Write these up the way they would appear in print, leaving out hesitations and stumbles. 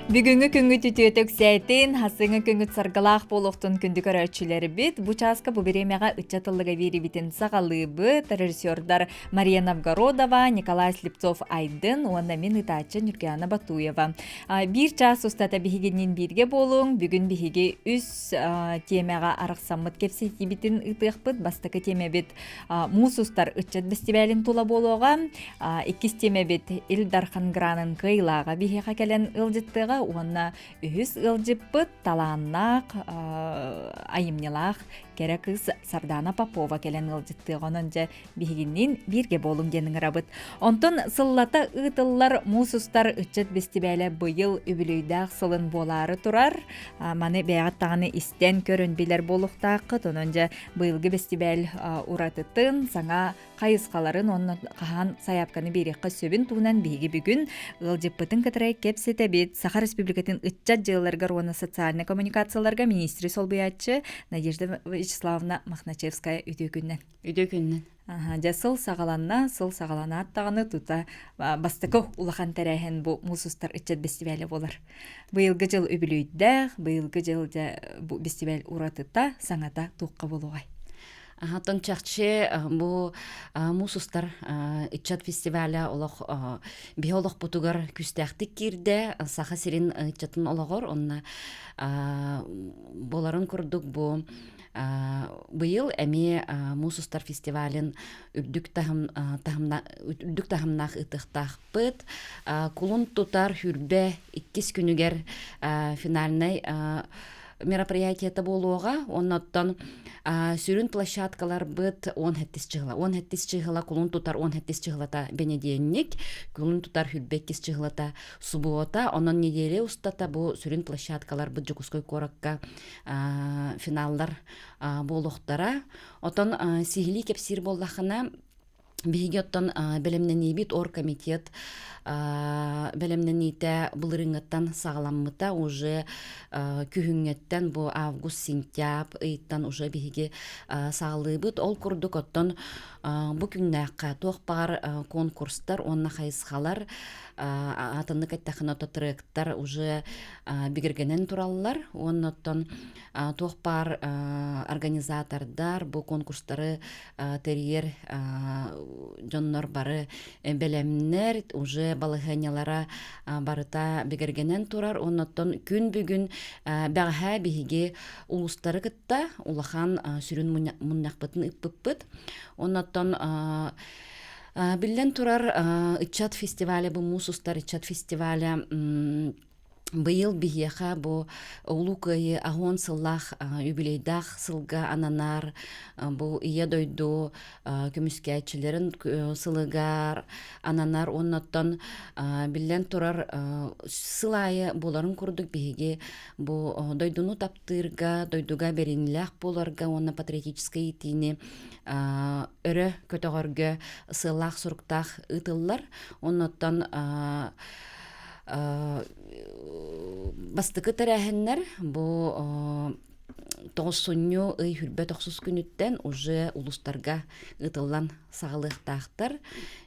Бүгүнгү күнгү түтүөтөк сәйтин, хасыңы күнгү саргалаах болуқтун күндү көрөчүлери бит. Бу часка бу беремега ычатылыга бирибитин сагалыбы режиссердар Мария Новгородова, Николай Слепцов Айдын, уонна мен ытаачы Нюркиана Батуева. Бир час устата бихигинин бирге болуң, бүгүн бихиги үс темага араксаммыт кепсетибитин ытыахпыт, бастакы теме бит мусустар ычат фестивалин тула болуга, иккис теме бит Илдархан Гранын кыйлаага бихига келен ылжыттыга, уонна үһүс ылжыппыт талааннаах айымнялаах кере кыз Сардана Попова келен ылжыттыга ононжа бихигиннин бирге болуң денин ырабыт. Онтон сыллата ытыллар мусустар ычат фестивале быйыл үбүлүйдаах сылын болары турар. Маны бэйгаттаганы истен көрөн билер болуктаакыт, ононжа быйылгы фестиваль уратытын саңа кайыскаларын онна кахан саяпканы берекка сөбүн туунан биги бүгүн ылжыппытын кытырай кепсетебит. Саха Республикатын ытчат жылларга руана социальный коммуникацияларга министри солбуячы Надежда Вячеславовна Махначевская үдөкүннен. Сыл сагалана аттағаны тута бастықы улахан тәрәхен бу мусустар ытчат фестивалі болар. Быйылгы жыл үбүлүйдә, быйылгы жыл бу фестиваль уратыта саңата туққа болуғай. Тон чакче бу мусустар ычат фестиваля олох биолог бутугар күстәхтик кирде саха сирин ычатын ологор онна боларын курдук бу быйыл эми мусустар фестивалин үрдүк тахымнах ытыктахпыт кулун тутар хүрбе 2 күнүгер финальный мероприятиета болуға, оннаттан сүрін площадкалар быт 17 чыгыла, кулун тутар 17 чыгылата бенедиенник, кулун тутар хүрбеккис чыгылата суббота, онон неделе устата бу сүрін площадкалар быт жукуской коракка финаллар болуқтара. Отон сихили кепсир боллахына биһиги оттон белемненибит оргкомитет белемнените былырыңыттан сагаламмыта уже күһүңеттен бу август-сентябрь ыйттан уже биһиги сагалыбыт ол курдук оттон бу күннәккә туохпар конкурстар онна хайысхалар атынны каттахына тректар уже бигергенен тураллар оннотон туохпар организатордар бу конкурстары терьер жоннор бары белемнер уже балыханялара барыта бигергенен турар оннотон күн бүгүн бәгә биһиги улустары кытта улахан сүрүн муннакпытын ыппыппыт оннотон биллен турар ычат фестивале бу мусустар ычат фестивале быйыл бихиэха бу улукайы агон сыллах юбилейдах сылга ананар бу ия дойду көмүскәчилерин сылыгар ананар онноттон биллен турар сылайы боларын курдук биһиги бу дойдуну таптырга дойдуга беринлях боларга онна патриотический тини өрө көтөгөргө сыллах суруктах ытыллар онноттон бастыкы тәрәһеннәр бу тоғысунню ый хүрбе 9 күнүттен уже улустарга ытыллан сагалыктактар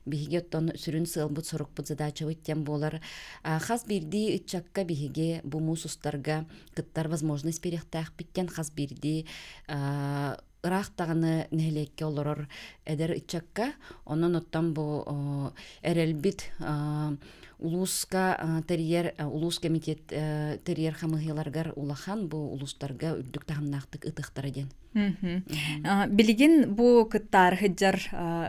биһиге оттон сүрүн сылбыт сорукпут задача ыттен болар хас бирди ытчакка биһиге бу мусустарга кыттар возможность перехтах биттен хас бирди ырахтаганы нехлекке олорор эдер ытчакка онон оттан бу эрелбит улуска терьер улус комитет терьер хамыгыларгар улахан бу улустарга үрдүк тахымнактык ытыктар ден. Билигин бу кыттар хыджар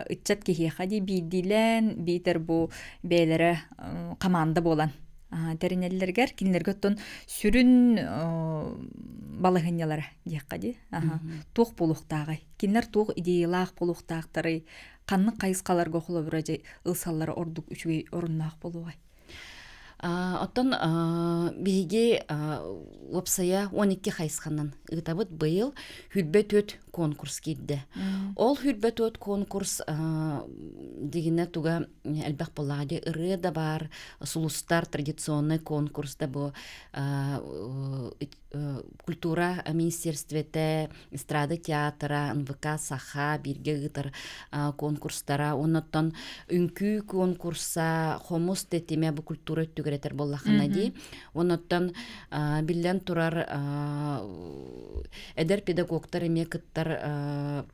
ытчат кихиха ди бидилен битер бу бейлере команда болан. Теринеллергер кинлерге оттон сүрүн балыгынялары диякка ди. Туох булуктагы. Кинлер туох идеялаах булуктактары канны кайыскаларга холобуражы ылсаллары ордук үчүгөй оруннаах болугай. Оттон биһиги лапсая 12 хайысханнан ытабыт быйыл хүрбе 4 конкурс кидде. Ол хүрбет от конкурс дегенне туга элбэх боллади ыры да бар, сулустар традиционный конкурс да бу культура министерствете, эстрада театра, НВК саха, бирге гытар конкурстара, онноттон үнкүү конкурса хомус тетиме бу культура түгеретер боллахына ди. Онноттон биллен турар эдер педагогтар эме кыттар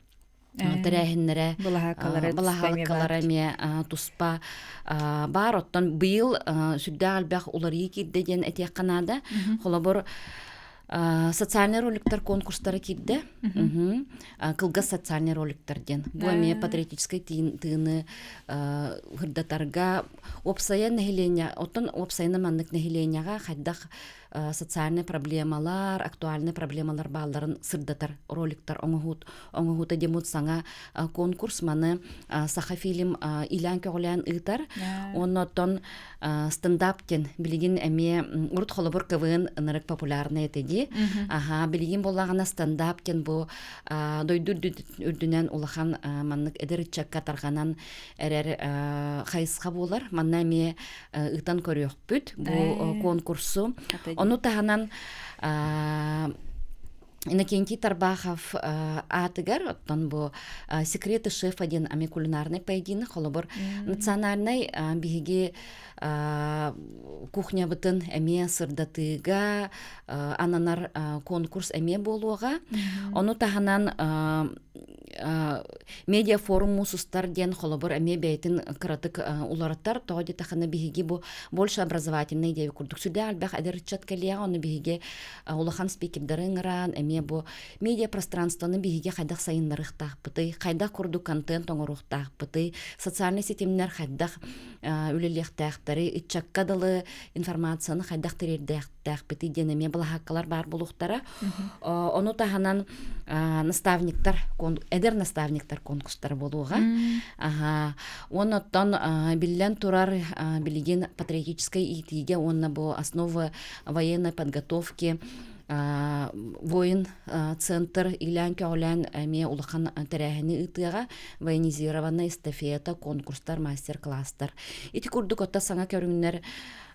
тәрәһеннәре балаһалыккалар эме туспа бар. Оттон быйыл сүддә албах улары кидде ден әтек канада. Холобор социальный роликтар конкурстары кидде. Кылга социальный роликтар ден. Бу эме патриотический тыны хырдатарга опсая нәһиления, оттон опсайны маннык нәһилениягә хаддах социальный проблемалар, актуальный проблемалар балларын сырдатар роликтар оңуһута демут саңа конкурс маны саха фильм илан көгөлән ытар. Оннотон стендаптен билигин эме урут холобор КВН ынырык популярны этеди. Билигин боллагана стендаптен бу дойдур үрдүнен улахан маннык эдер чакка тарганан эрер хайсха болар. Манна эме ытан көрөкпүт бу конкурсу. Ону таһанан Иннокентий Тарбахов атыгар, оттон бу секреты шефа ден ами кулинарный поединок, холобор национальный биһиги кухня бытын эме сырдатыга ананар конкурс эме болуга. Ону таһанан медиа форуму сустар ден холобор эме бейтин кыратык улараттар тоди тахана биһиги бу больше образовательный деви курдук сүдә албах адырчат калия оны биһиги улахан спикердарын ран эме бу медиа пространствоны биһиги хайдах сайыннарык тахпыты хайдах курдук контент оңорук тахпыты социальный сетемнер хайдах үлелек тахтары итчакка далы информацияны хайдах терердэх тахпыты ден эме балахаккалар бар булуктара. Ону таханан наставниктар эдер наставниктар конкурстар болуга. Оннотон биллен турар билигин патриотической итиге онна бу основа военной подготовки воин центр Илян Кёлән эме улахан тәрәһене ытыга военизированная эстафета конкурстар мастер-класстар. Ити курдук отта саңа көрүңнәр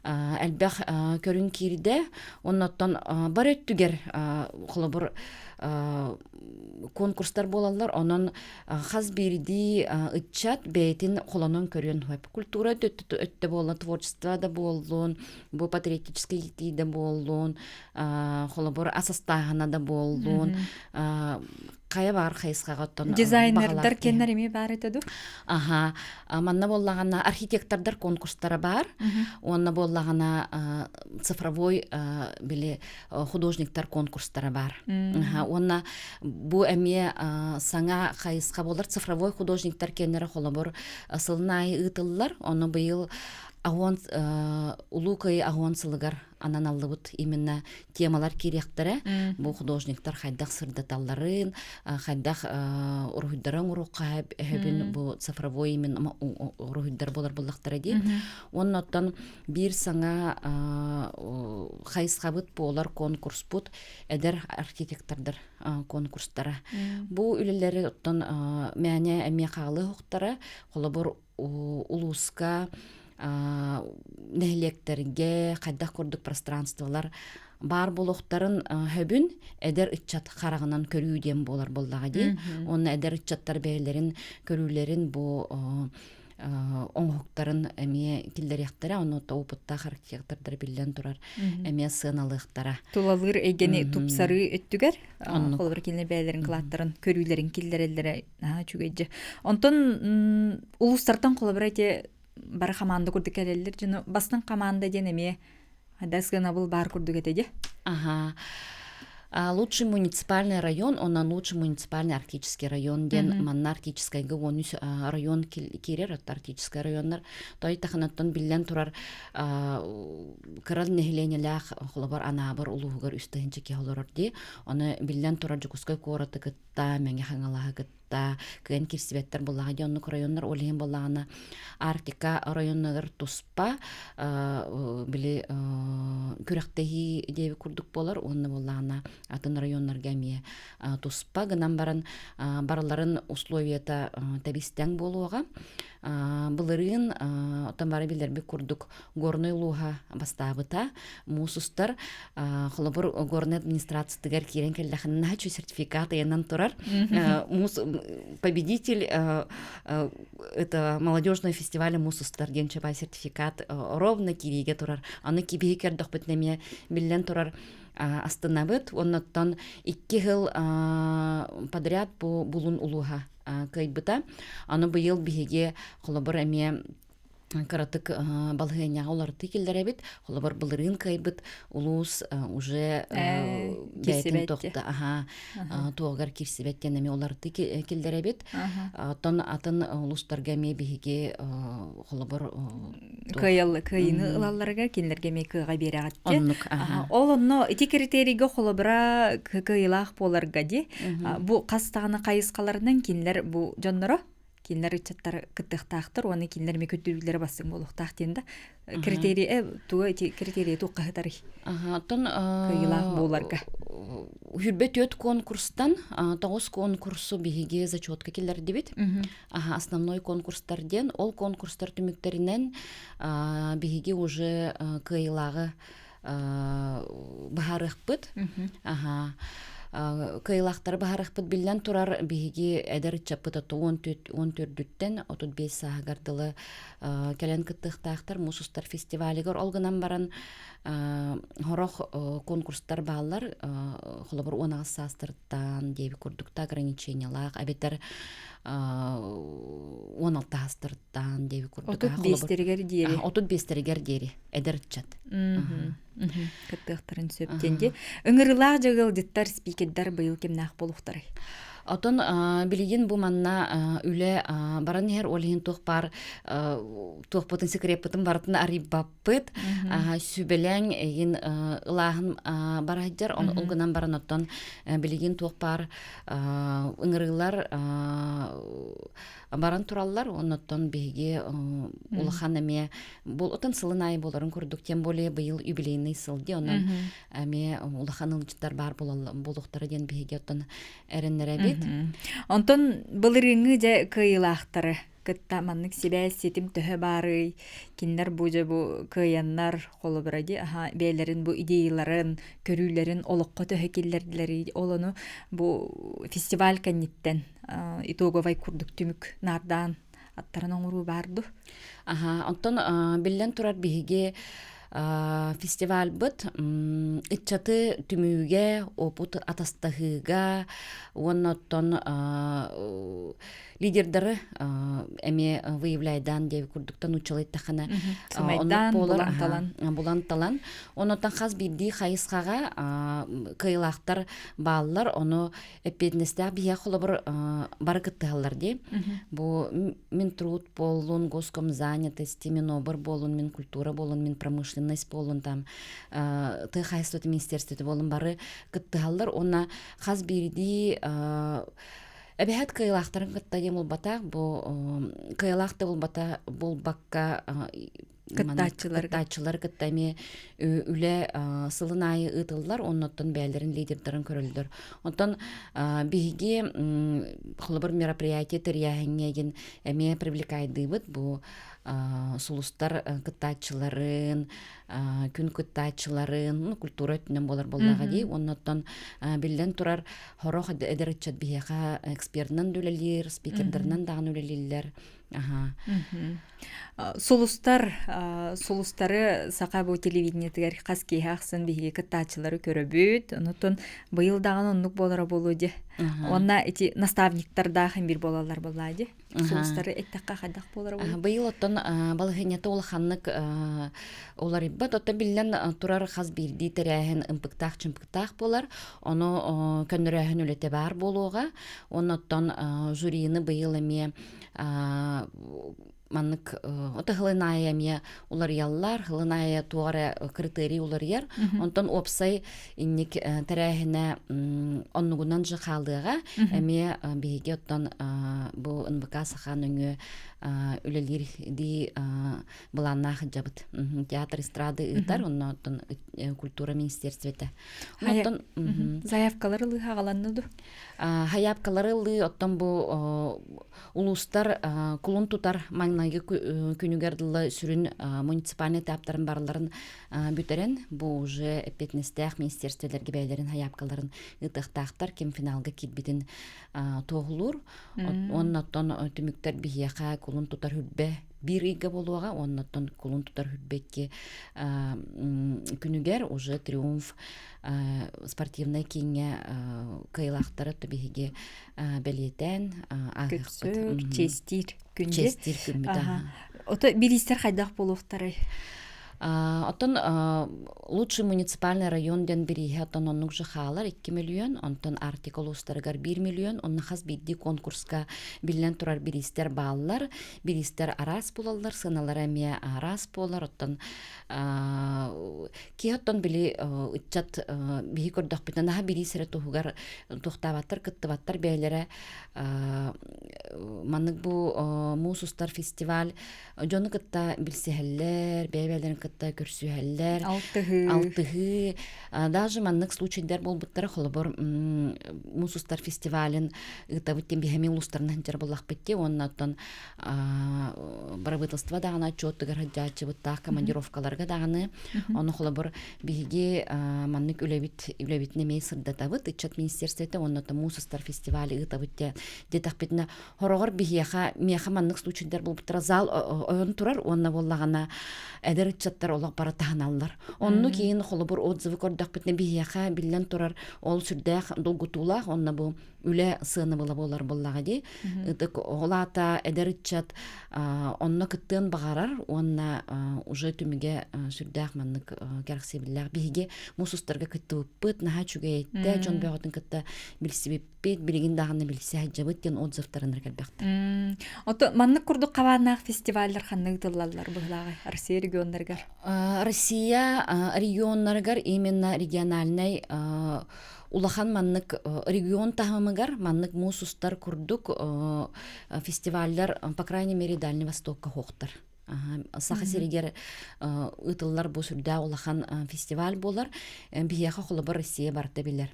әлбәх көрүн кирде оннотон бар өттүгер холобор конкурстар болалар, онон хаз бирди ытчат бейтин холонон көрүн хөп. Культура өттө болон, творчество да болон, бу патриотический ити да болон, холобор асастагына да болон. Кая бар хайсгагаттан дизайнердар кеннер эме бар этеду. Манна боллагана архитектордар конкурстары бар. Онна боллагана цифровой биле художниктар конкурстары бар. Онна бу эме саңа хайсга болар цифровой художниктар кеннер холобор сылнай ытыллар. Оны быйыл агон улукай агонсылыгар ананаллыбыт именно темалар керектері. Бу художниктар хайдах сырдаталларын, хайдах урухуйдаран урукка хэбин бу цифровой именно урухуйдар болар боллактары ди. Оннотан бир саңа хайсхабыт болар конкурс бут эдер архитектордар конкурстары. Бу үлелери оттан мәне эме кагалы хуктары холобор улуска нәһилектерге кайдах курдук пространстволар бар болуктарын хөбүн эдер итчат карагынан көрүүден болар боллага ди. Оны эдер итчаттар бээлерин көрүүлерин бу оңоктарын эме килдеряктара, оны тоопутта архитектордар билен турар эме сыналыктара. Тулалыр эгени тупсары өттүгер, холбор килне бээлерин кылаттарын көрүүлерин килдерелдере чүгөйжө. Онтон улустартан холбор эте бар команда курдук келелер жана бастын команда денеме дасгана бул бар курдук этеди. Лучший муниципальный район, он лучший муниципальный арктический район, ден манна арктический гонус район кирер арктический районнар. Той таханаттан билен турар кырал нехленелях холобар анабар улугар үстәһенче ки холорор ди. Оны билен турар жукускай кораты кытта, мәңге хангалаһы туста кыйын кирсибеттер буллага дьоннук районнар олиһин буллагана Арктика районнагар туспа били күрәхтәһи диэби курдук болар онны буллагана атын районнарга мие туспа гынан баран барыларын условията табистәң болуга былырын отамары билерби курдук горной луга бастабыта мусустар холобур горный администрациятыгар кирен келлахынна чу сертификат янан турар победитель это молодежного фестиваля мусустар денчебай сертификат ровно кириге турар аны кибеге кердох битнеме биллен турар астынабыт онноттон 2 жыл подряд бу булун улуга кайбыта аны быйыл биһиге холобур эме каратык балгыняга оларды килдеребит холобур былырын кайбыт улус уже бәйтин тохта туогар кирсибеттен эме оларды килдеребит тон атын улустарга ме биһиге холобур кыйыны ылалларга кинлерге ме кыга берагатте ол онно ити критерийге холобура кыйылах боларга ди бу кастагына кайыскаларынан кинлер бу жонноро кинлер ичаттар кыттыктактыр оны кинлер ме көтүрүлөр бассын болуктак тенде критерий критерий туккатары тон кыйылах боларга хүрбет өт конкурстан 9 конкурсу биһиге зачетка киллер дебит основной конкурстарден ол конкурстар түмүктеринен биһиге уже кыйылагы баһарыкпыт кыйлактар баһарыкпыт биллен турар биһиги эдер чаппыта 14-дүттен 35 саагардылы келен кыттыктаактар мусустар фестивалигер олгынан баран хорох конкурстар баалар холобур 16 саастырттан деби курдукта ограничениялаак абетер 16 астырттан деби курдука 35-тергер дири эдерчат кыттыктарын сөптенде ыңырылаак жагылдыттар спикердер быйыл кемнак болуктары Отон билигин бу манна үле баран хер олин тухпар тухпутын секрепутын бартын арибаппыт сүбелең эгин ылахын бараджар олгынан баран оттон билигин тухпар ыңырылар баран тураллар оноттон биге улахан эме бул отон сылынай боларын курдук тем более быйыл юбилейный сылди онан эме улахан ылчыттар бар болуктары ден биге оттон эреннере Онтон былырыңы жа кыйылақтары кытта маннык себе сетим төһө бары киннер бужа бу кыяннар холобради бейлерин бу идеяларын көрүүлөрүн олокко төһө киллердилери олону бу фестиваль канниттен итоговай курдук түмүк нардан аттарын оңуру барду онтон биллен турар биһиге фестиваль быт итчаты түмүүгө опут атастахыга онноттон лидердары эме выявляйдан деп курдуктан учалайттахана буланталан онотан хас бидди хайыскага кыйлактар баалар ону эпетнесте бия холобур баракытталар де бу мен труд болун госком занятости мен обыр болун мен культура болун мен промышленность болун там ты хайство министерството болун бары кытталар она хас бидди Эбехет кыйлактарын кытта дем болбата, бу кыйлакты болбата болбакка кыттачылар кыттами үле сылынайы ытылдар, онноттон бәлдерин лидердарын көрөлдөр. Онтон биги холобур мероприятие терияхиңеген эме привлекайдыбыт бу сулустар кыттачыларын, күн кыттачыларын, культура өтүнөн болар боллага дей. Онноттон билден турар хорох эдеритчат бияка экспертнан дүлелер, спикердернан даган үлелилер. Сулустары сака бу телевидениетигер каски хаксын биги кыттачылары көрөбүт. Онотон быйыл даган оннук болора болуди. Онна эти наставниктар дагы бир болалар боллади. Сулустары эттакка кадак болора болду. Быйыл оттон балгынята улаханнык олар иббат отта билен турар хас бирди теряхен ымпыктак чымпыктак болар. Ону көнөрөһүн үлете бар болууга. Оноттон жюрийны быйыл эме маннык ота хылыная мия улар яллар, хылыная туара критерий улар яр. Онтон опсай инник тәрәһенә оннугунан жыхалдыга әме биге оттан бу НБК саханыңы үлелер ди буланнах жабыт. Театр эстрады ытар, оннан культура министерствете. Онтон заявкалары лыхагаланды. Хаябкалары лы оттан бу улустар кулун тутар маңнайгы күнүгердылы сүрүн муниципальный таптарын барларын бүтерен бу уже эпетнестях министерствелерге бәйлерин хаябкаларын ытыктактар кем финалга китбитин тоғулур. Оннаттан түмүктер бияка кулун тутар хүлбе бир иге болуага, оннаттан кулун тутар хүлбекке күнүгер уже триумф спортивный кинге кайлактары табиге белетен Көпсөр, честир күнде. честир күнбүт. Ото биристер хайдах болуктары. Оттон лучший муниципальный район ден бириге оттон оннук жыхалар 2 миллион, онтон артикул устарыгар 1 миллион, онна хас бидди конкурска билен турар биристер баллар, биристер арас болалар, сыналар әме арас болар, оттон ки оттон били ытчат биhi көрдөх битен аха бирисере тухугар тухтабаттар, кыттыбаттар бәйлере маннык бу мусустар фестиваль жону кытта билсехеллер, бәйлерин кытта көрсүхеллер, алтыгы, даже маннык случайдер болбуттар холобор мусустар фестивалин ытабыттен бихеми улустарынан жар боллах битти, оннаттан правительство дагана отчеттыгар хаджачы буттах командировкаларга даганы, оны холобор биһиги маннык үлебит немей сырдатабыт, ытчат министерствете оннаттан мусустар фестивали ытабытте детахпитне хорогор бихияха мияха маннык случайдер болбуттар зал ойон турар, онна боллагана эдер ытчаттар олақ бара таханаллар. Онну кейін холобор отзывы көрдөхпитне бихияха билен турар ол сүрдэх долгутулах, онна бу үле сыны была болар боллага ди. Ытык олата эдер ытчат онна кыттын багарар, онна уже түміге сүрдэх маннык кәрхсебілләр бихиге мусустарга кыттыбыппыт, наха чугейетте, жон бәғатын кытта билсибиппит, билигин дағаны билсе хаджабыт ден отзывтарын рәкәлбәқті. Ото маннык курдук кабанах фестивальлер ханнык тыллаллар быглагы Россия регионнаргар. Россия регионнаргар именно региональный улахан маннык регион тахамыгар маннык мусустар курдук фестивальлер, по крайней мере, Дальний Востокка хохтар. Саха серегер ытыллар бу сүрдә улахан фестиваль болар, бияха холобор Россия барта билер.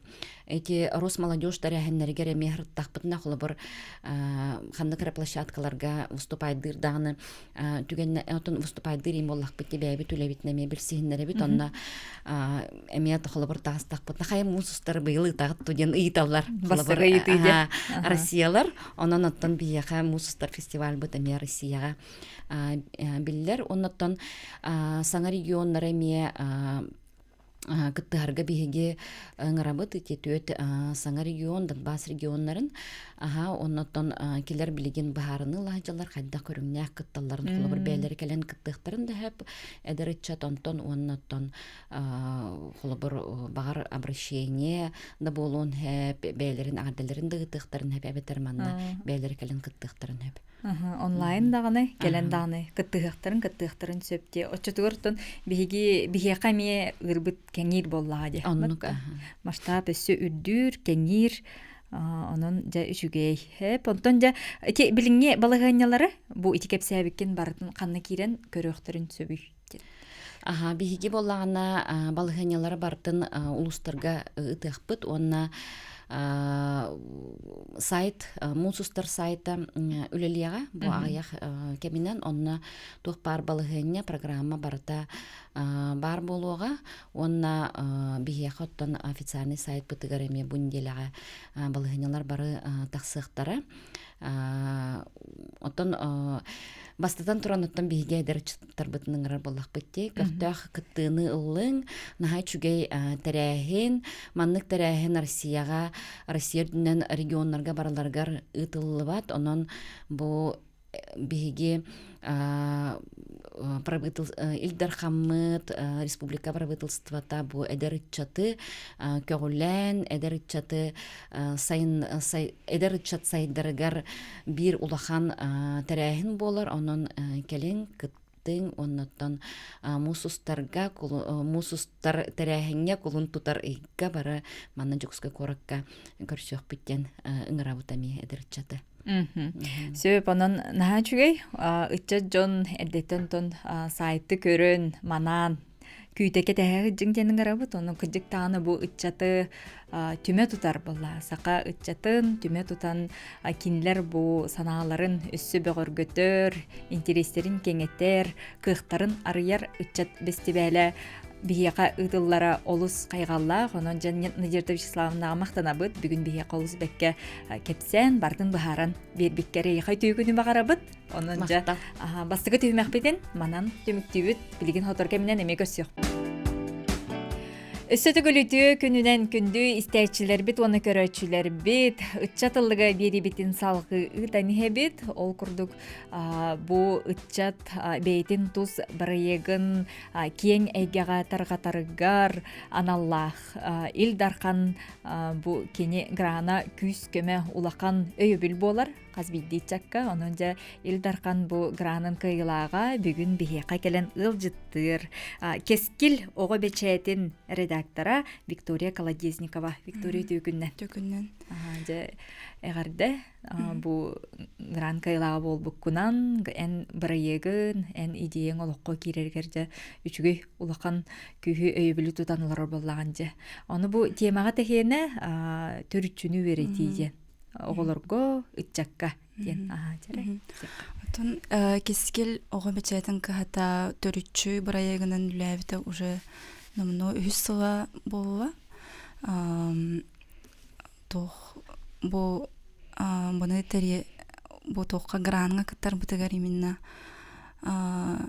Эти Росмолодежь таряхеннергер мехр тахпытна холобор ханныкра площадкаларга выступайдыр даганы түгенне отон выступайдыр им боллах битте бәйби түлебитне мебел сихиннере бит онна эмият холобор тастахпытна хай мусустар быйыл тагыт туден ыйталлар холобор Россиялар, онан оттан бияха мусустар фестиваль бит эмия Россияга биллер, оннаттан саңа регионнары эме кыттыгарга биһиги ыңырабыт итетүөт саңа регион, Донбасс регионнарын оннаттан келер билигин баһарыны лаһжалар хайда көрүңнәк кытталларын холобор бәйләре келен кыттыктарын да һәп эдериччат онтон оннаттан холобор багар обращение да болон һәп бәйләрен агадаларын да кыттыктарын һәп әбетерманны бәйләре келен кыттыктарын һәп онлайн даганы келен даганы кыттыктарын сөпте очотугортон биһига ми ырбыт кеңир боллага ди. Масштаб өссө үддүр кеңир онон жа үчүгей хеп онтон жа билиңе балыганялары бу итикепсәбиккен барын канны кирен көрөктөрүн сөбүй. Биһиги боллагана балыганялары бартын улустарга ытыхпыт, онна сайт, мусустар сайта үлелияға, бу аяқ кеминен, онна тух пар балыгыня программа барта бар болуға, онна бихияқ оттан официальный сайт бытыгареме бунделяға балыгынялар бары тақсықтары. Оттан бастатан туран оттан биһиге эдер тарбытының ырар боллах битти. Көхтөх кыттыны ыллың, нахай чүгей тәрәһин, маннык тәрәһин Россия дүнен регионнарга бараларгар ытыллыбат, онон бу биһиге Илдар Хаммыт республика правительствата бу эдеритчаты көгүлен эдеритчаты эдеритчат сайдарыгар бир улахан тәрәһин болар, онон келин кыттың оннотон мусустар тәрәһиңе кулун тутар игга бара манна жукска коракка көрсөк биттен ыңырабытами эдеритчаты. Сөп онон наһа чүгей ытча жон эрдеттен тон сайты көрөн манан күйтеке тәһәги жиңтенин гарабыт онун кыжык тааны бу ытчаты түмө тутар булла сака ытчатын түмө тутан кинилер бу санааларын өссө бөгөргөтөр интерестерин кеңеттер кыhtарын арыяр ытчат бестибеле бияка ытыллара олус кайгалла онон Жанет Надежда Вячеславовна мактанабыт бүгүн бияка олус бекке кепсен бардын бахаран бербиккере хай түйгүнү багарабыт онон жа бастыгы түймөкпеден манан түмүктүбүт билигин хоторга менен эме көсөк. Өссөтөгөлүтү күнүнен күндү истәчилер бит, оны көрөчүлөр бит, ытчатылыга бери битин салгы ытанихебит, ол курдук бу ытчат бейтин туз барыегын кең эйгега таргатарыгар аналлах илдархан бу кени грана күс көмө улакан өйөбүл болар, казбидди чакка, онон жа илдархан бу гранын кыйылага бүгүн бихека келен ылжыттыр. Кескил ого бечетин редактора Виктория Колодезникова. Виктория түйгүннен. Эгерде бу гран кыйылага болбуккунан эн бырыегын, эн идеяң олокко кирергерже үчүгөй улакан күйү өйөбүлү тутанулар боллаган же. Оны бу темага техене төрүчүнү беретиже. Оголорго ытчакка ден жарай. Отон кескил ого бечетин кахата төрүчү бырыегынын үлэбите уже номно үһүссыла болла. Тох бу буны тери бу тохка гранга кыттар бытыгар именно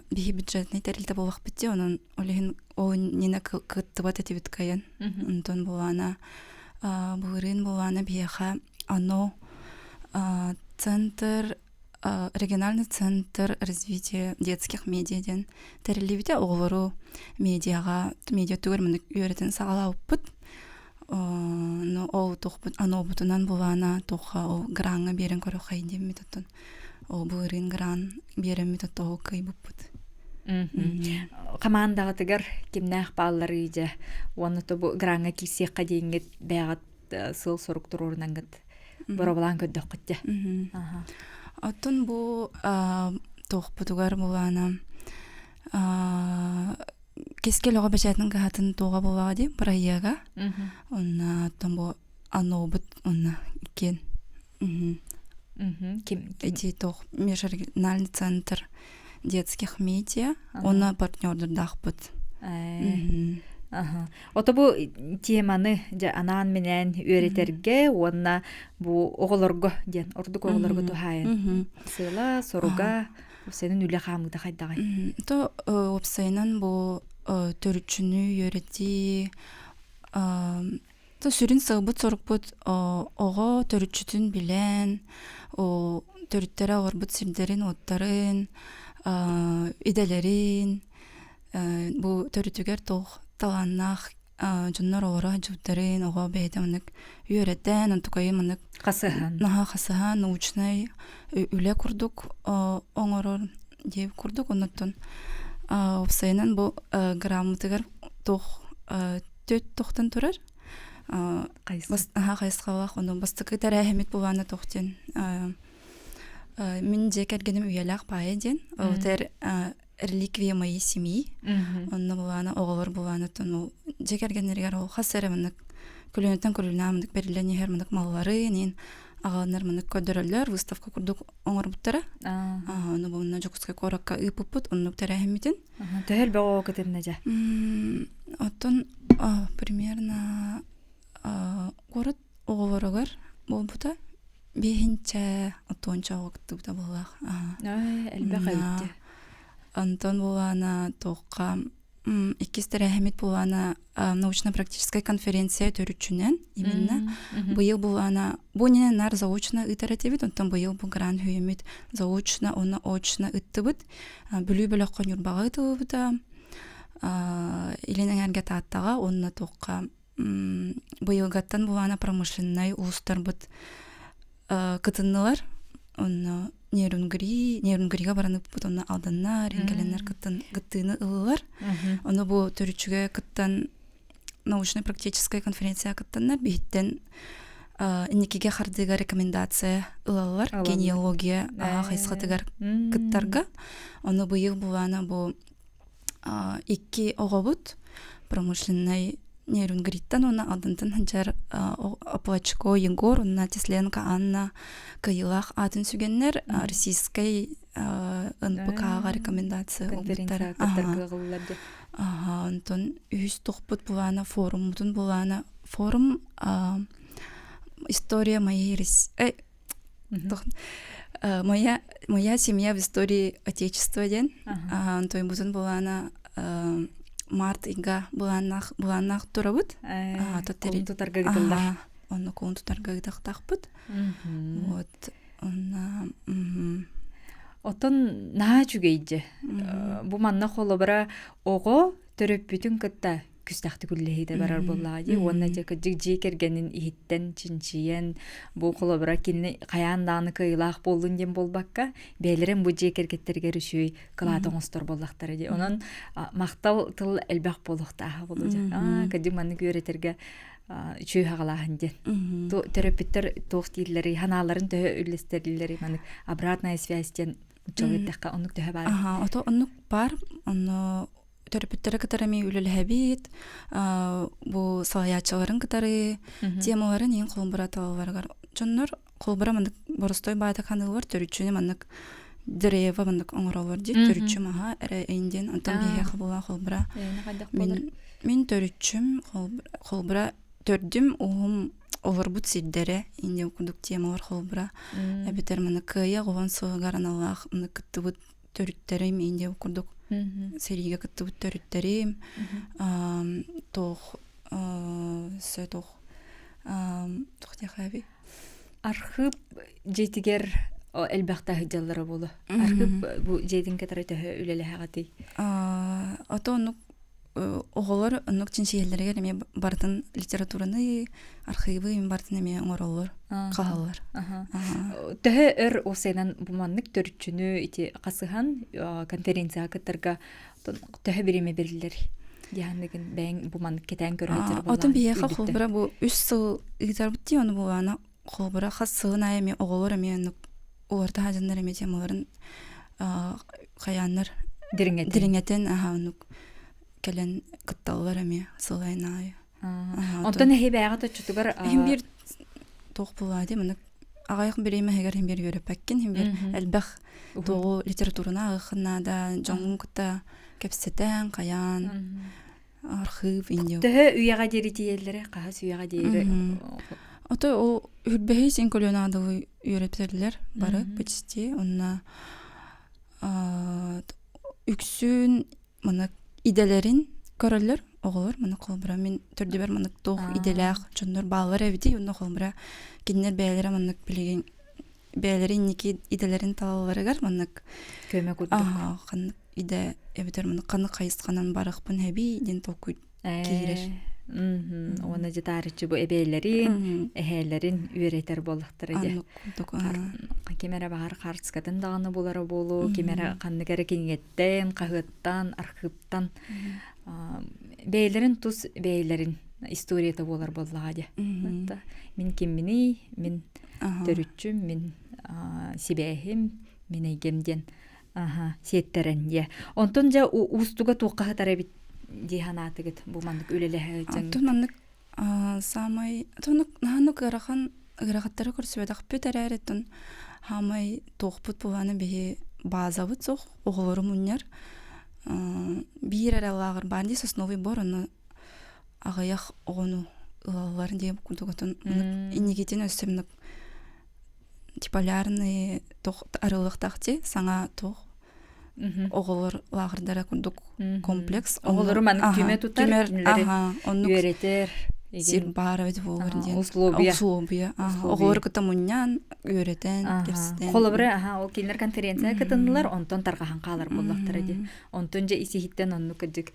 бихи бюджетный терилте болак битти, онун олехин ол нина кыттыбат этибит кайын. Онтон булана буырын булана бияха оно центр региональный центр развития детских медиаден терилибите оголору медиа түгөр мындык үйрөтен сагалауппут. Но ол тохпут ано бутунан булана тоха ол гранга берен көрөхай демитотон. Ол буырын гран берен митото кайбуппут. Командага тигер кимнах баллары ije. Оны то бу гранга кисекка дейингет бягат сыл соруктурурнангат. Боробалан көддөккөттө. Оттон бу тохпутугар булана кескелого бечатын кахатын тога булагади прояга. Онна томбо анобут онна кен. Ким Эти тох межрегиональный центр детских медиа, онна партнёрдыр дахпыт. Ото бу теманы жа анаан менен үйрөтерге, онна бу оголорго ден, ордук оголорго тухайын. Сыла, соруга, сенин үле хамыда хайдагай. То опсайнан бу төрүчүнү үйрөти, то сүрүн сыгбыт сорукпут ого төрүчүтүн билен, төрүттөрө орбут сирдерин, оттарын, иделерин, бу төрүтүгер тох таланнах жоннор олора жуттарын ого бейтамынык үйрөтен антукайы мынык касыхан научный үле курдук оңорор деп курдук оннотон опсайынан бу грамотыгар тох төт тохтан турар кайсыкалах онун бастыкы тарахимит буланы тохтен мен жекергеним үйелак байден отер реликвия моей семьи. Онна булана оголор булана тону жекергенергер ол хасырымынык күлөнөтөн күлүнамынык берилене хермынык маллары нен агаланар мынык көдөрөлөр выставка курдук оңорбуттара. Ону буна жокуска коракка ыпыппут онну тарахимитин. Төхөл бого кетемне жа. Оттон примерно город оголорогар болбута бехинче отонча вакытта булах. Элбе кайытты. Антон булана тоққа иккистер әхмет булана научно-практическая конференция төрүчүнен именно быйыл булана бунен нар заочно итеративит онтон быйыл бу гран хүймит заочно оны очно ыттыбыт бүлүү бөлөккөн юрбага ытыбыта иленеңерге тааттага онна токка быйылгаттан булана промышленный улустарбыт кытыннылар онно нейрунгрига бараныппыт онно алданнар энгеленнер гыттыны ылылар ону бу төрүчүгө кыттан научно-практическая конференция кыттаннар биһиттен инникиге хардыга рекомендация ылалар генеалогия хайсхатыгар кыттарга ону быйыл булана бу икки оҕобут промышленный нейрунгриттан оны алдынтын ханчар Оплачко Егор, онна Тесленко Анна Кайылах атын сүгеннер российской НПК-га рекомендация конференция каттаргыларды. Антон үс тохпут булана форумутун булана форум история моей моя семья в истории Отечества ден. Антон бутун булана март ига буланнах турабыт. Тутарга гытылдар. Онно тутарга гытактакпыт. Вот. Отон наа жүгейже. Бу манна холобара ого төрөппүтүн кытта күстахты күллехиде барар боллагы. Онна жека жигжи кергенин иһиттен чинчиен бу холобара кинни каянданы кыйлах болдун дем болбакка бээлерин бу жекергеттерге рүшүй кылаатоңостор боллактар ди. Онон мактал тыл элбак болуктаа болужа. Кадим манны көретерге чүй хагалахан ден. Терапевттер тоқтилleri, ханаларын төхө үлестерилleri манык обратная связь ден учагыттакка онук төхө бар. Ото онук бар, оно терапевттер кытарами үлелһәбит, бу саячыларын кытары темаларын ең колбура талаларга. Жоннор колбура манык боростой байта канылар төрүчүнү манык древа манык оңоролор ди төрүчү мага энден антан бияха була колбура. Мен төрүчүм колбура төрдүм уум олорбут сирдере инде окудук темалар холбура эбитер мана кыя гон сыгаран Аллах мына кыттыбыт төрүттерим инде окудук сериге кыттыбыт төрүттерим тох сөтох тохтехаби архив жетигер элбахта хыжаллары болу архив бу жетин кетер төхө үлелехагати ото оголор онук чинчиелерге эме бардын литератураны архивы эме бардын эме оңоролор калалар. Төхө өр осенан буманнык төрүчүнү ити касыхан конференция кытырга төхө биреме берилер. Яндыгын бәң буманнык кетен көрөтөр болду. Отун бияха холбура бу 3 сыл ыгытар бутти ону булана холбура хасыгына эме оголор эме орта хажандар эме темаларын каяннар дириңетен онук келен кытталлар эме сылайнай. Онтон хебега тачутугар химбир тох булады мына агайык биреме хегер химбир көрөпәккен химбир элбах тогу литературана агынада жоңкта кепсетен каян архив инде. Төхө уяга дери тиеллере кахас уяга дери. Ото ол үрбеһи син колонада үйрөтөрлөр бары почти онна үксүн мына иделерин көрөлөр оголор мына колбура мен төрдөбөр мына тох иделах жоннор баалар эбити онно колбура киннер бээлер мына билеген бээлерин ники иделерин талаларыгар мына көмө кудук кан иде эбитер мына каны кайысканан барыкпын эби ден токуй кирер Оны жетарычы бу эбейлерин, эхелерин үйретер болуктар эди. Кемере багар карцкатын даганы болары болу, кемере канныгары кеңеттен, кагыттан, архивтан. Бейлерин тус бейлерин историята болар боллага ди. Мен киммини, мен төрүчүм, мен сибехим, мен эгемден сеттерен же. Онтон же устуга туакка тарабит диханатыгыт бу мандык үлелеhe жан. Тунмандык самай тунук нанук грахаттары көрсөдак петеререттен хамай тохпут буланы бе базабыт сох оголорум уннар бир аралагыр банди сосновый бороны агаяк огону ылалар деп кудуготун иннигитин өсөмнүк типалярный тох арылыктакти саңа тох оголор лагердара курдук комплекс. Оголору маны күмө тутар, үйретер. Сир бара бит болгорден. Условия. Оголор кытамуннян үйретен кепстен. Холобре, ол кинер конференция кытындылар, онтон таргахан калар боллактар эди. Онтон же исихиттен онну кыдык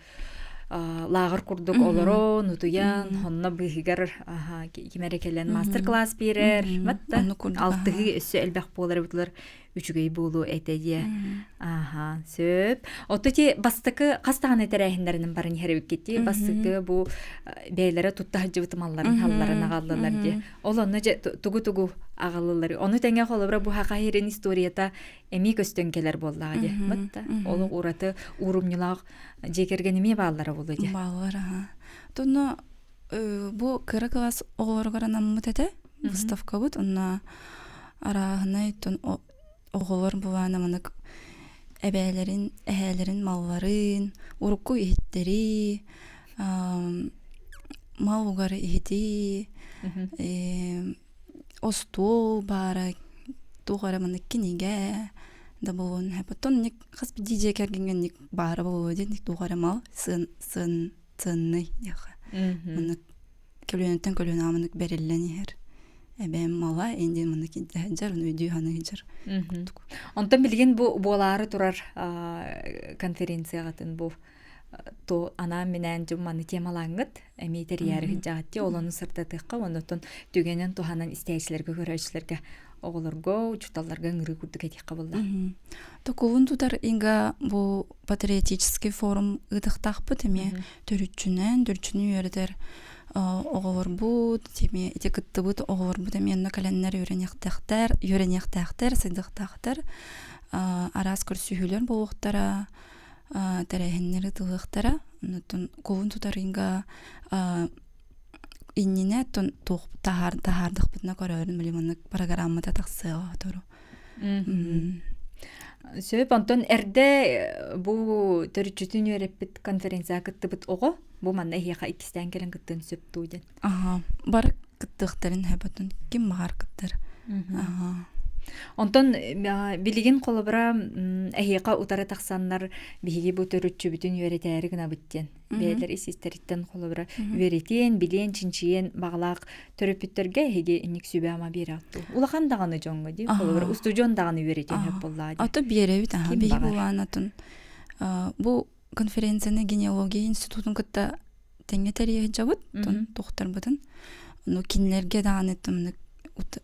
лагер курдук олоро, нутуян, хонна быгар, кимерекелен мастер-класс берер, матта. Алтыгы өссө элбэх болар бутлар. Үчүгей болу этеде. Сөп. Отти бастыкы кастаган этерехиндеринин барын херебип кетти. Бастыкы бу бейлери тутта жыбытмалларын халларын агаллылар ди. Ол онны же тугу агаллылар. Оны теңе холобра бу хакайрен историята эми көстөнкелер боллага ди. Матта. Ол ураты урумнылак жекерген эми баалары болду ди. Баалар. Тону бу кыра класс оголоргора наммыт эте. Выставка бут. Онна арагына тон оголор булана манык эбээлерин малларын, урукку ихиттери, мал угары ихити, остол бара, тугара манык киниге да болон. Потом ник хаспи диже кергенген ник бара болоди, ник тугара мал цынны яха. Манык көлөнөтөн көлөнө манык берилленер. Эбем мала энди маны киддер өйдү ханы жер. Онтон билген бу болары турар конференциягатын бу то ана менен жуманы темалаңыт эми терияр хижатти олону сыртатыкка онтон түгенен туханан истейчилерге көрөчүлөргө оголорго учуталарга ыңыры курдук этик кабылда. То кулун тутар инга бу патриотический форум ыдыктакпыт эми төрүчүнөн үйөрдер оголор бут теме эти кыттыбыт оголор бут эми онно каленнер үйрөнектактер сыдыктактар арас көрсүхүлөр болуктара терехиннери тылыктара онтон кулун тутар инга иннине тон тахардык бутна көрөрүн билимонук программада таксыга туру. Сөп онтон эрде бу төрүчүтүн өреппит конференция кыттыбыт ого бу манна хияка икистен келен кыттын сөптүүден. Бар кыттыктарын хабатын ким бар кыттыр. Онтон билигин колобра эхияка утары таксаннар биги бу төрүчү бүтүн үйрөтери гына биттен. Бейлер истериттен колобра үйрөтен, билен, чинчиен баглак төрөпүттөргө эге иник сүбө ама бератту. Улахан даганы жоңго ди, колобра устужон даганы үйрөтен хөп боллады. Ата беребит, биги буланатын. Бу конференцияны генеалогия институтун кытта теңетерие жабыт, токтор бутун. Ну кинлерге даганы тымны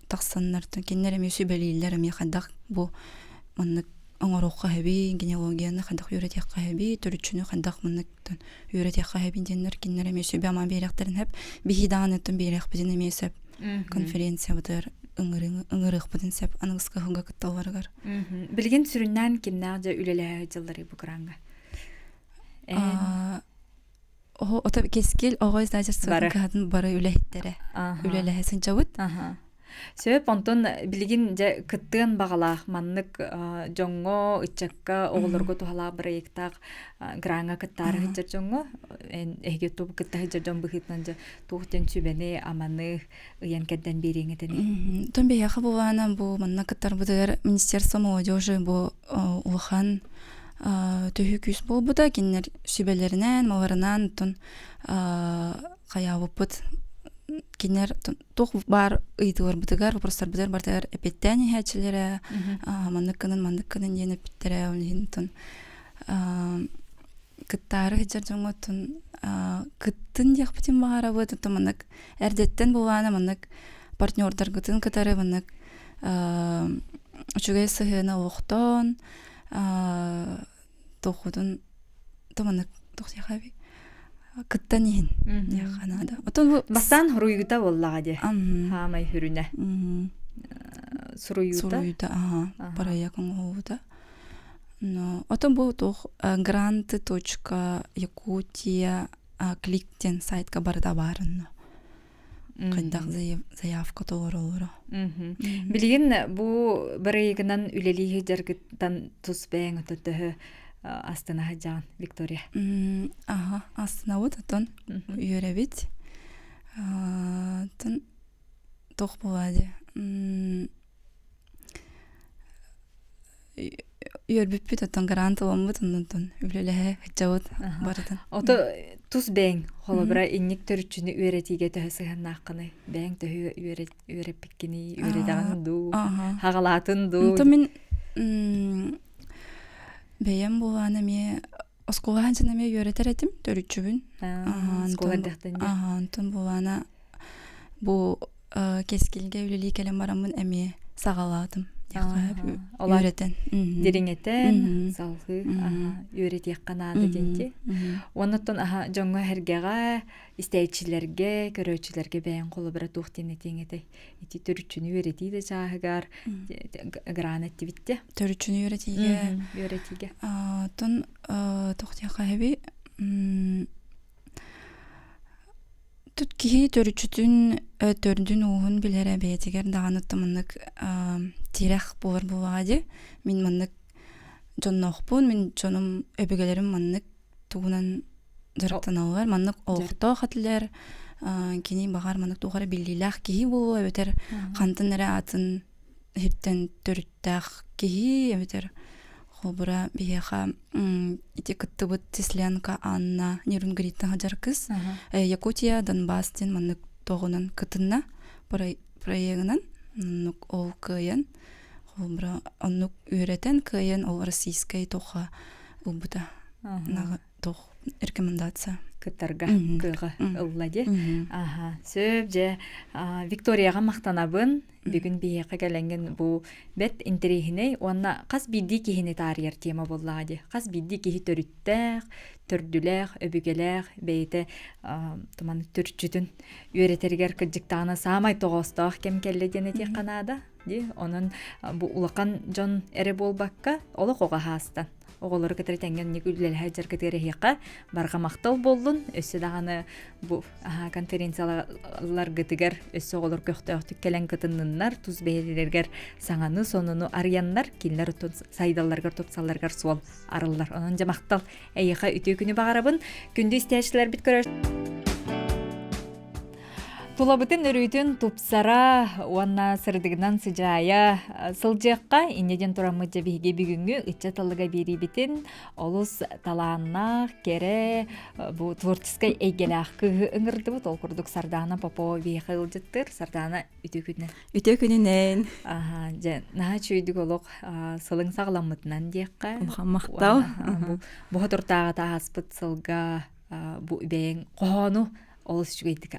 таксаннартын киннер эми сүбелилер эми хадак бу мынны оңорокка хаби генеалогияны хадак үйрөтөк хаби төрүчүнү хадак мынны үйрөтөк хаби дендер киннер эми сүбө ама беректерин хеп бихидаанытын берек бидин эми сөп конференция бутер ыңырык бутин сөп аныгыска хунга кытталаргар. Билген сүрүннән кимнәр жа үлеле жыллары бу кранга. Ота кескил огой стажерсыгын бары үлехтере. Үлелехесин жабыт. Сөп онтон билигин же кыттыан багалаах маннык жоңго ычакка оголорго тухалаа проекттак гранга кыттары хыжыр жоңго эге топ кытта хыжыр жон быхытнан же туухтен сүбени аманы ыян кедден бериңетени. Тон бияха булана бу манна кыттар бутер министерство молодежи бу улхан төһү күс болбуда киннер сүбелеринен маларынан тон каябыппыт кинер тух бар ыйтылар бутыгар вопростар бутер бартар эпеттен хәчелере мандыккынын денеп питтере онин тон кыттары хәҗәр жоңотун кыттын яхпытын багарабы тон мандык эрдеттен булганы мандык партнердар кытын кытары мандык үчүгэй сыгына лохтон тохудун томандык тохтяхаби кыттанин яханада. Отон бастан хуруйута боллагаде. Хамай хүрүнэ. Суруйута, параякын хоуда. Но отон бу тох grant.yakutia кликтен сайтка барда барын. Кайдак заявка толоролора. Билген бу барыгынан үлелиге жаргыттан тусбең өтөтө Астана хаджан Виктория. Астана вот атон үйрәбит. Тон тох болады. үйөрбүппүт оттон грант оламбыт оннон үлелеhe хыджабыт барытын. Ото тус бэң холобра инник төрүчүнү үөретиге төһөсыһаннаакканы бэң төһө үөреппиккини үөредаган ду хагалаатын ду. То мен бэйэм булаана ме оскугаан жана ме үйөретер этим төрүчүбүн. Антон булаана бу кескилге үлелии келем барамын эми сагалаатым. Үйрөтен. Дириңетен, салгы, үйретиякканаады денти. Оннотон жоңго хергега, истейчилерге, көрөөчүлерге бэйэн колу бара тухтин этиңете. Ити төрүчүнү үйретиде жаагар, гран этти битте. Төрүчүнү үйретиге. Тон тухтияка хэби тут кихи төрүчүтүн төрдүн уухун билере бетигер даганыттымынык тирах болар булади. Мен маннык жоннохпун, мен жонум өбөгелерим маннык тугунан жарыктан алар. Маннык олохто хатилер кини багар маннык тугара биллилах кихи болу эбетер кантын эре атын хиттен төрүттах кихи эбетер холбура биеха ити кыттыбыт Тесленко Анна Нерюнгриттан хаджаркыз Якутия Донбасстен маннык тогунан кытынна проегынан ол кыйын холбура оннук үйретен кыйын ол российской тоха убута тох рекомендация кыттарга кыга ыллади. Сөп же Викторияга мактанабын. Бүгүн биеге келенген бу бет интерихине онна кас бидди кихини тарыяр тема боллади. Кас бидди кихи төрүттэх, төрдүлэх, өбүгелэх, бейте туман төрчүтүн үйретергер кыжыктаана самай тогостох кем келле денети канада. Ди онун бу улакан жон эре болбакка олок ога хастан. Оголор кетретенген никүллел хаҗар кетерехиқа барга мактал болдун. Өссө даганы бу конференциялар гытыгар өссө оголор көктөктүк келен кытыннар туз бейлергер саңаны сонуну арыяннар киллер сайдалларга топсалларга суал арыллар. Онун жамактал эйха үтө күнү багарабын. Күндү истечлер бит көрөр. Тулабытын өрүйтін тупсара уанна сырдыгынан сыжая сылжыққа инеден турамы жабиге бүгінгі үтча талыға бері бітін олыс таланна кере бұл творческай әйгелі аққығы ұңырды бұт ол күрдік Сардана Попова бейхі ұлжыттыр Сардана үті күнінен. Үті күнінен. Наға чөйдік олық сылың сағыламытынан дейққа. Мақтау. Бұға тұртаға тағаспыт сылға бұл бәйін қоғану олыс жүгейдік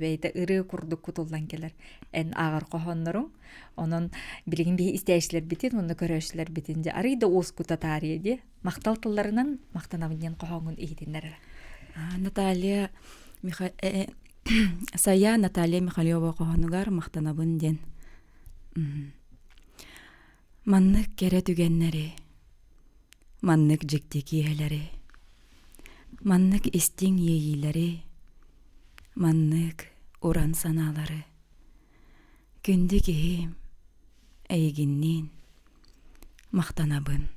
бәйті ұры күрдік күтілден келер. Ән ағыр қоғанларың. Оның білген бей істейшілер бітін, оны көрөшілер бітін. Арыйды оз күтатар еді. Мақтал тылларынан мақтанабынен қоғанын ейтіндер. Сая Наталья Михайлова қоғанығар мақтанабын ден. Маннык кере түгеннері, маннык жіктек иелері, маннык істің ейілері, маннык уран саналары. Күнді кейім, әйгіннен, мақтанабын,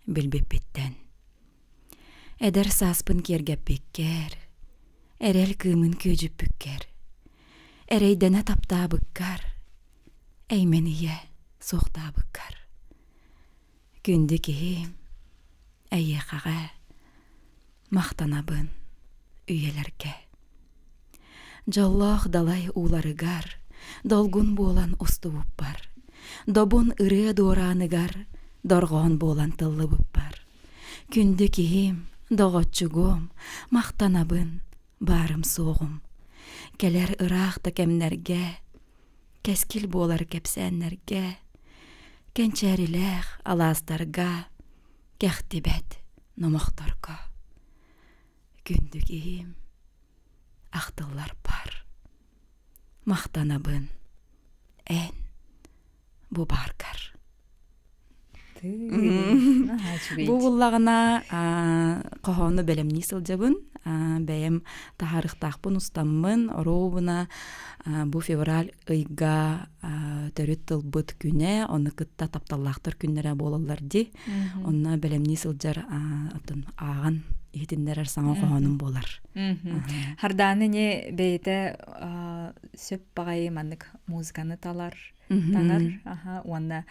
білбеппеттен. Әдір саспын кергеппеккер, әрел кымын көжіппіккер. Әрейдені таптабықкар, әймен ие соқтабықкар. Күнді кейім, әйеқаға, мақтанабын, үйелерге. Жаллах далай уларыгар, долгун болан устуып бар. Добун ыры дораныгар, доргон болан тыллыбып бар. Күнді кейім, доғотчугом, мақтанабын, барым соғым. Келер ырақта кемнерге, кескил болар кепсәннерге, кенчәриләх аластарға, кәхтибәт номақтарға. Күнді кейім, ақтылар бар. Мақтанабын, ән, бұ баргар. Бұғыллағына қоғаны бәлемні сылжабын, бәйім тахарықтақпын ұстамын, оробына бұ февраль ұйға төріт тылбыт күне, оны күтті тапталлақтыр күннері болалар де, оны бәлемні сылжар аған етіндер саңа қоғаным болар. Харданы не бәйті сөп бағайы маңдық музыканы талар, таңар, онна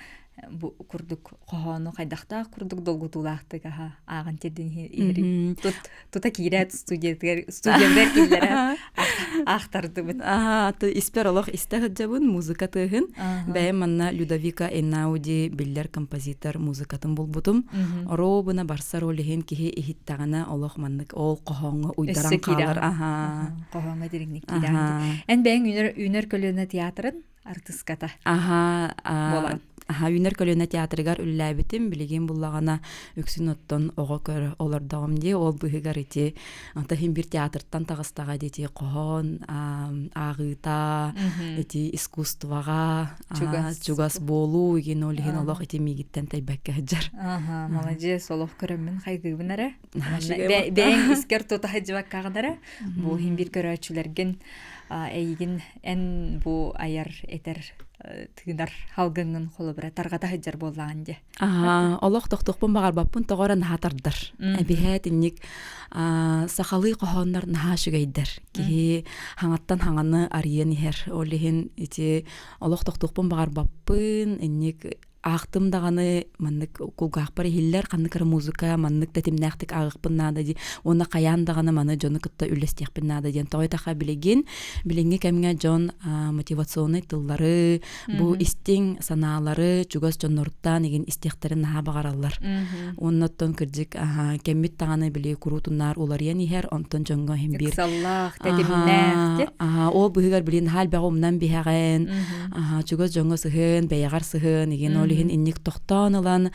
бу курдук кохону кайдахтаах курдук долгутулаахтык ааган терден ири тута кирет студиялар киллер ахтардыбыт. Ты испер олох истехджабын музыка тыгын. Бәйм манна Людовика Энауди биллер композитор музыкатын булбутум. Робына барса ролиһин киһи иһиттагана олох маннык ол кохоңго уйдаран калар. Кохоңго диригник киран. Эн бәйң үнер көлөнө театрын артыската. Болан. Үнер көлөнө театрыгар үлләбитим билеген буллагана үксүн оттон ого көр олордогом ди ол быһыгар ити ата хим бир театртан тагыстага дити кохон агыта ити искусствага чугас болуу ген олген олох ити мигиттен тайбакка хаджар. Молодец, олох көрөмүн хайгыбынара. Бәйң искер тота хаджбаккагынара. Бу хим бир көрөчүлерген эйгин эн бу аяр этер тыгындар халгыңын холобра таргата хаджар боллаган де. Олох тохтохпун багарбаппын тогоран хатардар. Эбиһет инник сахалы кохоннар нахашыгайдар. Ки хаңаттан хаңаны арыен ихер. Олихин ити олох тохтохпун багарбаппын инник Ахтым даганы маннык кулгах бары хиллер канныкыр музыка маннык да тимнахтык агыкпын нада ди оны каян даганы маны жоны кытта үлестекпин нада ден тойдаха билеген биленге кемге жон мотивационный тыллары бу истин санаалары чугас жоннорттан еген истектерин наха багараллар. Онноттон кырдык кеммит даганы биле курутуннар улар яни хер онтон жонго хем бир саллах тетимнахти ол быгар билен хал багымнан биһаген чугас жонго сыгын беягар сыгын еген инник тохтанылан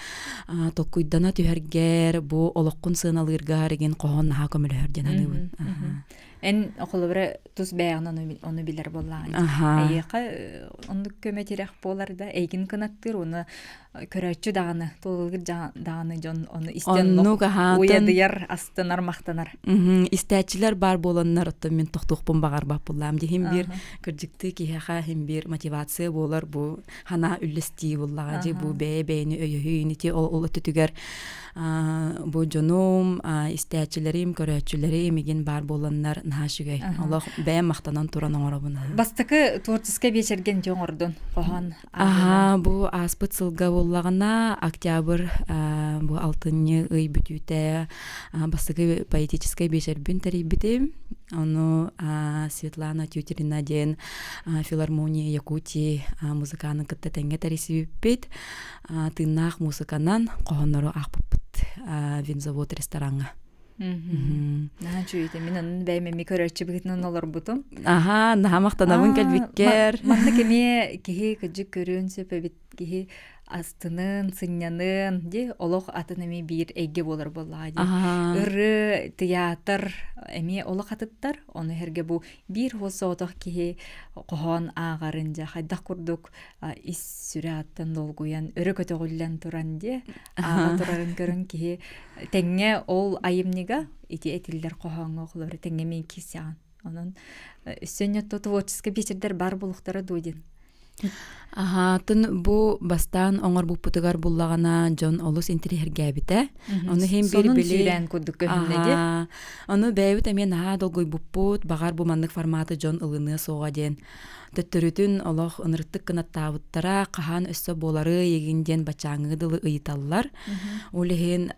токуйдана түһәргәр бу олоққун сыналыргар еген коһон наха көмөлөрден аныбын. Эн околобра тус бәягынан оны билер боллаган. Айыка оны көмөтерәк болар да эйгин кынаттыр оны көрөчү даганы толгыр даганы жон оны истен уядыяр астынар мактанар. Истәчләр бар боланнар отто мен тохтохпун багар бап булам дихим бир кырҗыкты киһа хим бир мотивация болар бу хана үллести буллага ди бу бәйни өйөйни ти ол төтүгәр бу жоном истәчләрим көрөчүләрим еген бар боланнар нахашыгай. Аллах бәйм мактанан туран оңорабына. Бастыкы творческий вечерген жоңордон кохан. Бу аспыцылга боллагана октябрь бу 6-ны ый бүтүтә бастыкы поэтический вечер бинтери бите. Оно Светлана Тютерина ден филармония Якутии музыканы кытта тәңгә тарисибит. Тыннах музыканан кохоннору акпыппыт винзавод ресторанга. Чуйте менен бәйме көрөчү бигитнен олор бутум. Нахамактанабын келбиккер. Манны кеме кихи кыжык көрүнсө пебит кихи астынын, сыннянын, де, олох атын эми бир эйге болар болла. Ыры театр, эми олох атыттар, оны херге бу бир хосотох кихи кохон ағарынжа, хайдақ курдук ис сүрі аттан долгуян, өрі көтөгүллен туран де, аға турарын көрін кихи, теңге ол айымнига, ити этилдер кохонго кулары, теңге мен кисян. Onun üstüne tворческий вечердер бар булуктары дуйдин. Тын бу бастан оңор бу путыгар буллагана Джон Олус интерьергә бите. Оны һәм бир биле. Оны бәйбит әмен долгой буппут багар бу маннык форматы Джон Ылыны соға ден. Төттөрүтүн Аллах ынырттык кына табыттара кахан өссө болары егинден бачаңы дылы ыйталлар. Олehen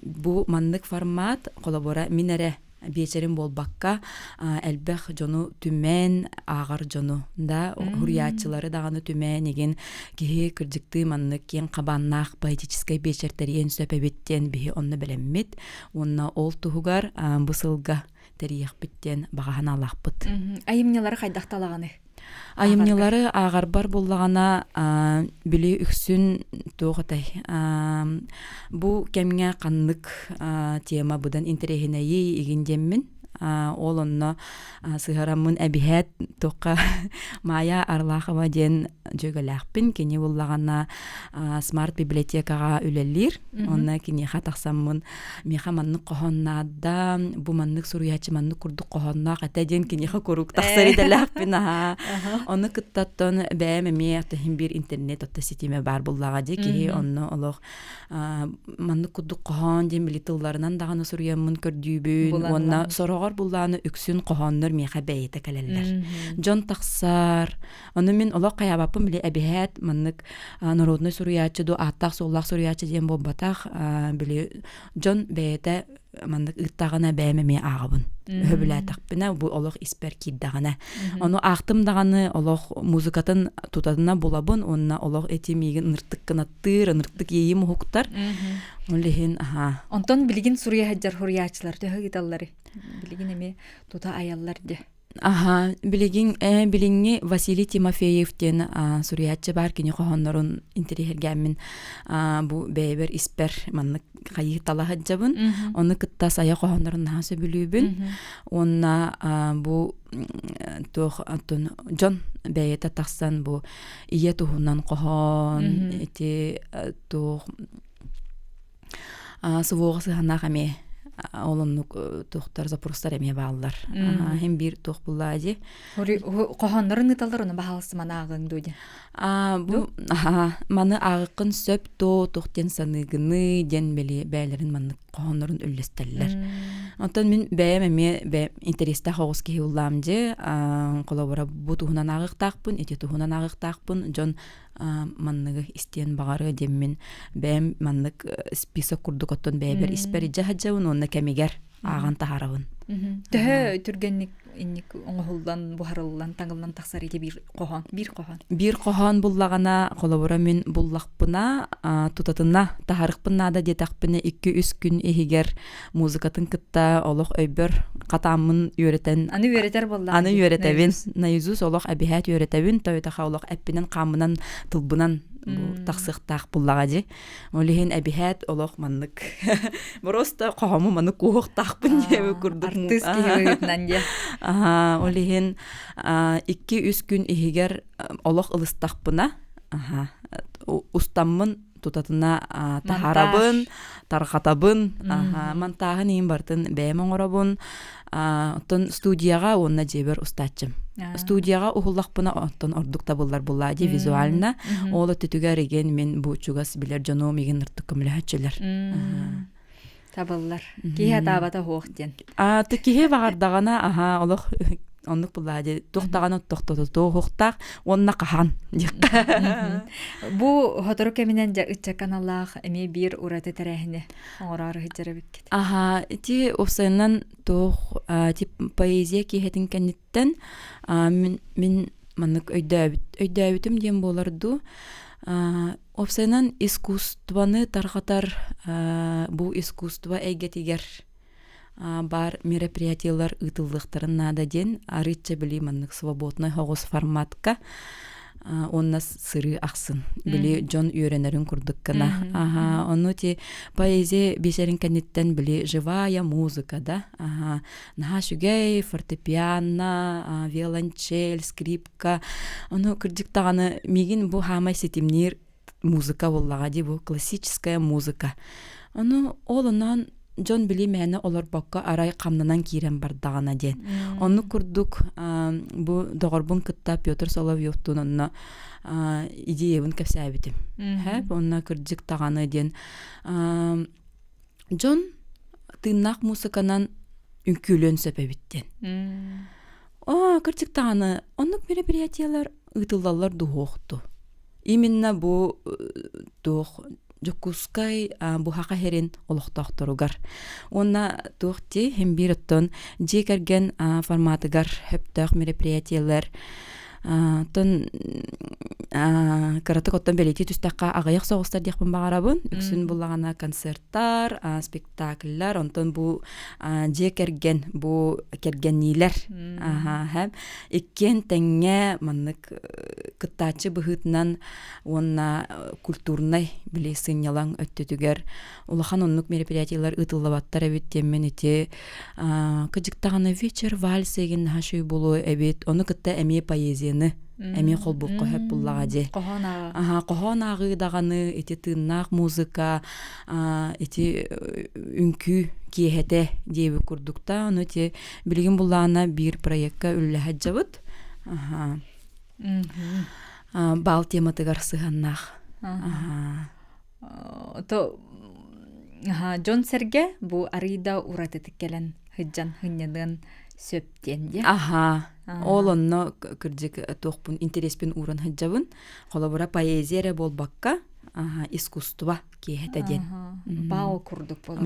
бу маннык формат коллабора минере Вечерин болбакка элбэх жону түмен агар жону да хуриятчылары даганы түмен еген кихи кырдыкты маннык кен кабаннах поэтический вечертерен сөпебеттен бихи онны белеммит онна ол тугар бусылга терих биттен багана лахпыт. Айымнялары кайдакталаганы. Айымнялары агар бар буллагана били үксүн тоғытай. Бу кемге каннык тема будан интерехинеи игиндеммин. Ол онно сыгарамын әбиһәт тоққа Мая Арлахова ден жөгөләхпин кене буллагана смарт библиотекага үлеллир. Онна кене хатаксаммын меха маннык кохоннада бу маннык суруячы маннык курдук кохонна ката ден кене корук таксари деләхпин. Онны кыттаттан бәмеме тахим бир интернет отта сетиме бар буллага ди ки онно олох маннык курдук кохон ден билетилларынан даганы суруямын көрдүбүн. Онна сорогор олохор булланы үксүн кохоннор миха бейте келеллер. Жон таксар. Оны мен олох каябапым биле әбиһәт маннык народный суруячы до аттак соллак суруячы ден болбатах биле жон бейте маннык ыттагына бәймеме агыбын. Хөбүләтәкпенә бу олох испер киддагына. Оны актым даганы олох музыкатын тутадына булабын, онна олох этимиген ныртык кына тыр, ныртык ейим хуктар. Олехин Онтон билигин Сурия хаджар хуриячылар төһө гиталлары. Билигин эме тута аяллар де. Билинги Василий Тимофеевтен суриячы бар кини кохоннорун интерихергәмин бу бейбер испер маннык кайы талахаджабын. Оны кытта сая кохоннорун хасы билүбүн. Онна бу тох атын Джон бейета таксан бу ие тухунан кохон эти тох сувогысы ханахаме олоннук тухтар запростар эме бааллар. Хем бир тух буллади. Кохоннорун ыталларын баһалсы манагын дуйди. Бу маны агыкын сөп тухтен саныгыны ден бели бәйлерин маны кохоннорун үллестеллер. Онтон мен бәйеме интереста хогус ки улламжы колобора бу тухунан агыктакпын, эти тухунан агыктакпын. Жон манныгы истен багары деммен бәм маннык список курдук оттон бәйбер испери жахаджабын, онна кемигер аган тахарабын. Төһө түргенник инник оңголдан бухарылдан таңылдан таксар иде бир кохон буллагана колобора мен буллакпына тутатына тахарыкпына да детакпына 2-3 күн эхигер музыкатын кытта олох өйбөр катамын үйрөтен аны үйрөтер болла. Аны үйрөтебин наизус олох әбиһәт үйрөтебин тойта олох әппинен камынан тылбынан бу таксыктак буллагади. Олехин әбиһәт олох маннык. Просто кохому маннык кухтакпын деп курдук. Артист кебегетнан де. Олехин 2-3 күн эхигер олох ылыстакпына. Устаммын тутатына тахарабын, тархатабын, мантагын ин бартын бәймен орабын. Оттон студияга онна жебер устатчым. Студияга ухуллакпына оттон ордукта буллар буллади визуально. Ола түтүгөр еген мен бу чугас билер жоно меген ныртык көмөлөчүлөр. Табыллар. Кие табата хоохтен. Тикие багардагана олох оннук буллади тохтаганы тохтоту хоохтак онна кахан. Бу хотору кеминен ытча каналлах эме бир ураты терехне оңорары хиджеребиккет. Ити осайнан тох тип поэзия киһетин кенниттен мен маннык өйдөбүтүм дем боларду. Осайнан искусствоны тархатар бу искусство эйгетигер бар мероприятиялар ытылдыктарын нада ден арытча били маннык свободный хогус форматка онна сыры аксын били жон үйренерин курдук кана. Ону ти поэзия бешерин кенниттен били живая музыка да. Наха шугей фортепиано, виолончель, скрипка. Ону кырдыктаганы мигин бу хамай сетимнир музыка боллагади бу классическая музыка. Ону олунан Джон били мәне олар бакка арай камнанан кирен бардагана ден. Оны курдук бу догорбун кытта Петр Соловьевтун онна идеябын кепсәбитим. Онна кырдык таганы ден. Джон тыннак музыканан үнкүлөн сөпөбиттен. Кырдык таганы оннук мероприятиялар ытылдалар дуохту. Именно бу дуох Жокускай бухака херин олохтоохторугар. Онна тухти хем бироттон жекерген форматыгар хөптөөх мероприятиялар. Тон каратык оттон белети түстакка агаяк соғыстар дияқпын бағарабын. Үксін бұлағана концерттар, спектакльлар, онтон бу жекерген, бу кергеннилер. Иккен тәңе маннык кыттачы бұхытынан онна культурнай біле сынялан өттөтүгер. Улахан оннук мероприятиялар ытыллабаттар әбет теммен эти кыжыктағаны вечер вальс еген хашуй болу әбет. Оны кытта әме поэзияны әме қолбуққа хөп бұллағади. Қохон ағы дағаны эти тыннақ музыка, эти үнкі киехете дейбі күрдікта. Оны те білген бұллағына бір проектка үлі хаджабыт. Бал тематыгар сығаннақ. Джон Серге бу арыйда уратытык келен хыджан хыннядын сөптен де. Аха. Ол онно кырдык тохпун интереспен уран хыджабын. Холобура поэзия болбакка, искусство киһетеден. Баал курдук болар.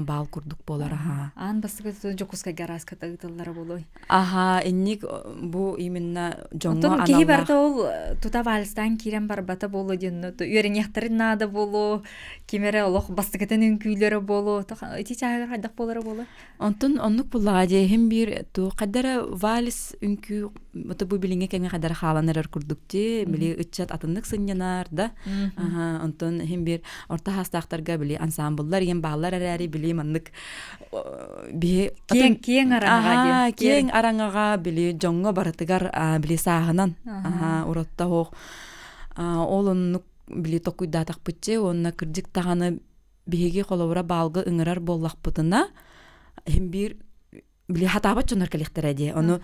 Баал курдук болар, аха. Ан бастыгы жокуска гарас катагытыллары болой. Аха, инник бу именно жоңго Отон киһи барда ол тута вальстан кирен барбата болу ден, үйренехтарын нада болу, кимере олох бастыгытын үнкүйлөрө болу, ити чагыр хайдак болары болу. Онтон оннук булладе хем бир ту кадара вальс үнкү мото бу билинге кеме кадара халанар курдукти, били ычат атыннык сыннанар да. Аха, онтон хем бир орта хастактарга били ансамбльлар ен баалар арари били маннык би Киен араңага де. кең араңага били жоңго баратыгар били сагынан. Аха, уротта хох. Олоннук били токуйдатак битче, онна кырдык таганы биһиги холобура балгы ыңырар боллакпытына хем бир били хатабат жонор келехтереди. Ону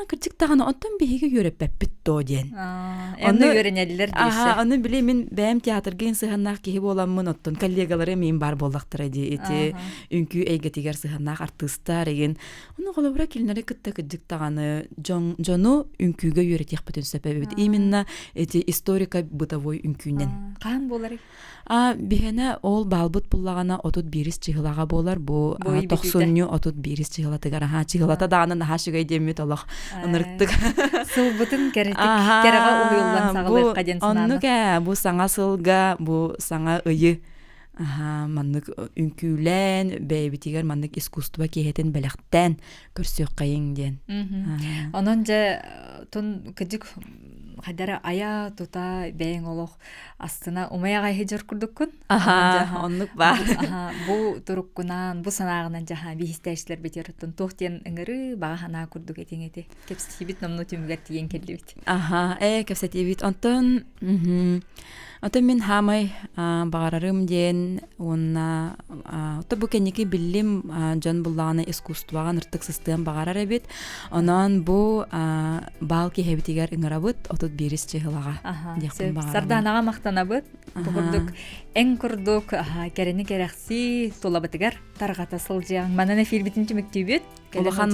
кырдык таганы оттон биһиги йөрөппеппит то ден. Онны үйренелилер дейсі. Аны били мен бәм театрга сыһаннак киһи боламмын оттон коллегалары мен бар боллактыр ди. Эти үнкү эйгетигер сыһаннак артисттар еген. Ону голобура килнере кытта кырдык таганы жону үнкүгө йөрөтек бүтүн себеби. Именно эти историка бытовой үнкүнен. Кан болар? Бихене ол балбыт буллагана отут бирис чыгылага болар. Бу 90 отут бирис чыгылатыгар. Чыгылата даганы хашыгай демет олох ынырыктык. Сылбытын керетик керега уюллан сагалык каден сынаны. Оннуга бу саңа сылга, бу саңа ыйы. Маннык үнкүлен, бәйбитигер маннык искусство киһетен белектен көрсөк кайын ден. Онон же тун кыдык хадара ая тута бәйң олох астына умаяга хежер курдуккун. Оннук ба. Бу туруккунан, бу санагынан жаха бихистәчләр бетерттен тохтен ыңыры багана курдук этеңети. Кепсибит номну түмгәр тиен келдибит. Кепсетибит онтон. Отон мен хамай бағарарым ден, онна ота бу кенеки биллим жон буллагана искусствоган ыртык систем бағарар эбит. Онан бу бал кихебитигер ыңырабыт, отут бирис чыгылага. Сарданага мактанабыт. Курдук эң курдук керени керекси толабытыгар таргата сылжаң. Манана фильбитинчи мектебит. Улахан